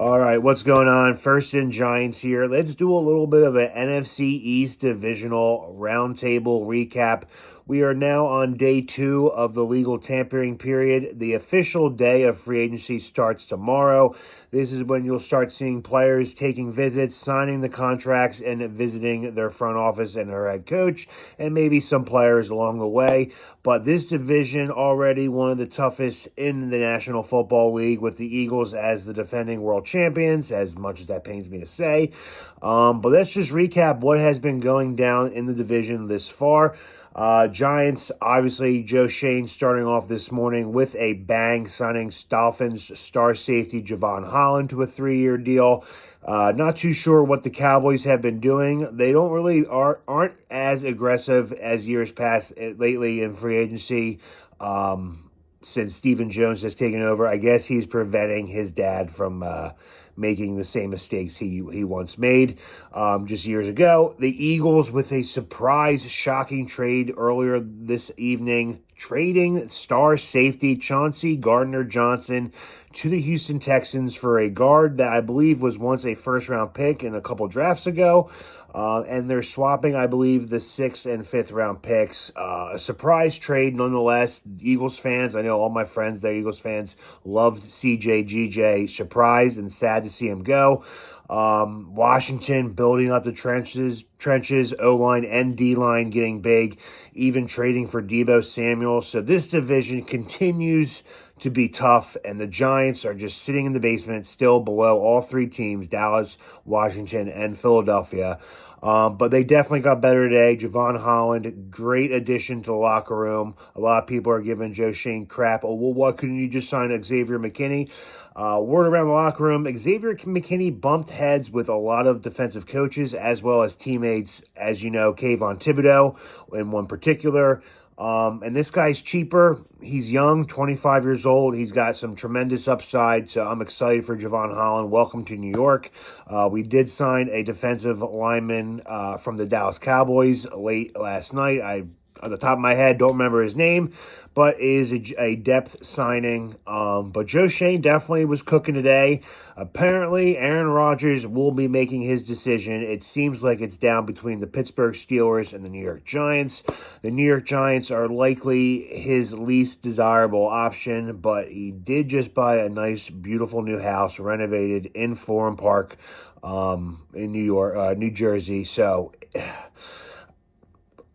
All right, what's going on? First in Giants here. Let's do a little bit of an NFC East divisional roundtable recap. We are now on day 2 of the legal tampering period. The official day of free agency starts tomorrow. This is when you'll start seeing players taking visits, signing the contracts, and visiting their front office and their head coach, and maybe some players along the way. But this division already one of the toughest in the National Football League, with the Eagles as the defending world champions, as much as that pains me to say. But let's just recap what has been going down in the division this far. Giants, obviously, Joe Shane starting off this morning with a bang, signing Dolphins star safety Javon Holland to a 3-year deal. Not too sure what the Cowboys have been doing. They aren't as aggressive as years past lately in free agency. Since Stephen Jones has taken over, I guess he's preventing his dad from making the same mistakes he once made just years ago. The Eagles with a surprise, shocking trade earlier this evening, trading star safety Chauncey Gardner-Johnson to the Houston Texans for a guard that I believe was once a first-round pick in a couple drafts ago. And they're swapping, I believe, the 6th and 5th round picks. A surprise trade, nonetheless. Eagles fans, I know all my friends, they're Eagles fans, loved CJ, surprised and sad to see him go. Washington building up the trenches, O-line and D-line getting big, even trading for Deebo Samuel. So this division continues to be tough, and the Giants are just sitting in the basement, still below all 3 teams, Dallas, Washington, and Philadelphia. But they definitely got better today. Javon Holland, great addition to the locker room. A lot of people are giving Joe Shane crap. Oh, well, why couldn't you just sign Xavier McKinney? Word around the locker room, Xavier McKinney bumped heads with a lot of defensive coaches as well as teammates, as you know, Kayvon Thibodeau in one particular. And this guy's cheaper. He's young, 25 years old. He's got some tremendous upside, so I'm excited for Javon Holland. Welcome to New York. We did sign a defensive lineman from the Dallas Cowboys late last night. On the top of my head, don't remember his name, but is a depth signing. But Joe Shane definitely was cooking today. Apparently, Aaron Rodgers will be making his decision. It seems like it's down between the Pittsburgh Steelers and the New York Giants. The New York Giants are likely his least desirable option, but he did just buy a nice, beautiful new house renovated in Florham Park in New Jersey. So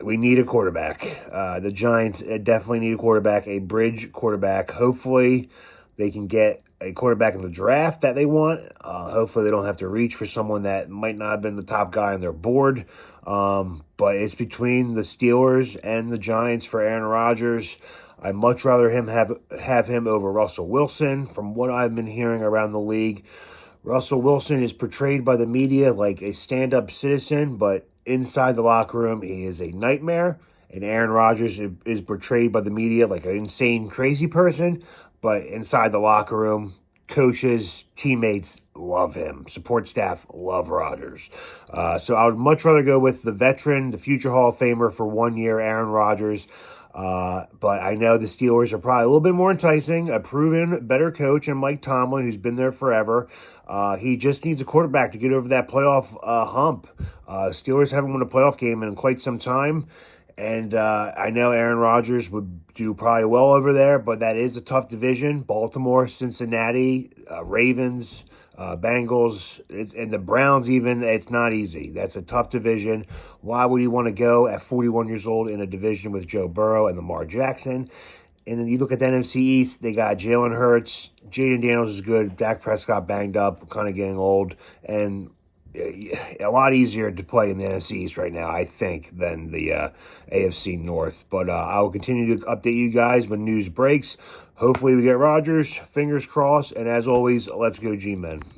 we need a quarterback. The Giants definitely need a quarterback, a bridge quarterback. Hopefully, they can get a quarterback in the draft that they want. Hopefully, they don't have to reach for someone that might not have been the top guy on their board. But it's between the Steelers and the Giants for Aaron Rodgers. I'd much rather have him over Russell Wilson. From what I've been hearing around the league, Russell Wilson is portrayed by the media like a stand-up citizen, but inside the locker room, he is a nightmare. And Aaron Rodgers is portrayed by the media like an insane, crazy person, but inside the locker room, coaches, teammates love him. Support staff love Rodgers. So I would much rather go with the veteran, the future Hall of Famer for 1 year, Aaron Rodgers. But I know the Steelers are probably a little bit more enticing. A proven better coach in Mike Tomlin, who's been there forever. He just needs a quarterback to get over that playoff hump. Steelers haven't won a playoff game in quite some time. And I know Aaron Rodgers would do probably well over there, but that is a tough division. Baltimore, Cincinnati, Ravens, Bengals, and the Browns even, it's not easy. That's a tough division. Why would you want to go at 41 years old in a division with Joe Burrow and Lamar Jackson? And then you look at the NFC East, they got Jalen Hurts, Jaden Daniels is good, Dak Prescott banged up, kind of getting old, and a lot easier to play in the NFC East right now, I think, than the AFC North. But I will continue to update you guys when news breaks. Hopefully we get Rodgers, fingers crossed, and as always, let's go G-Men.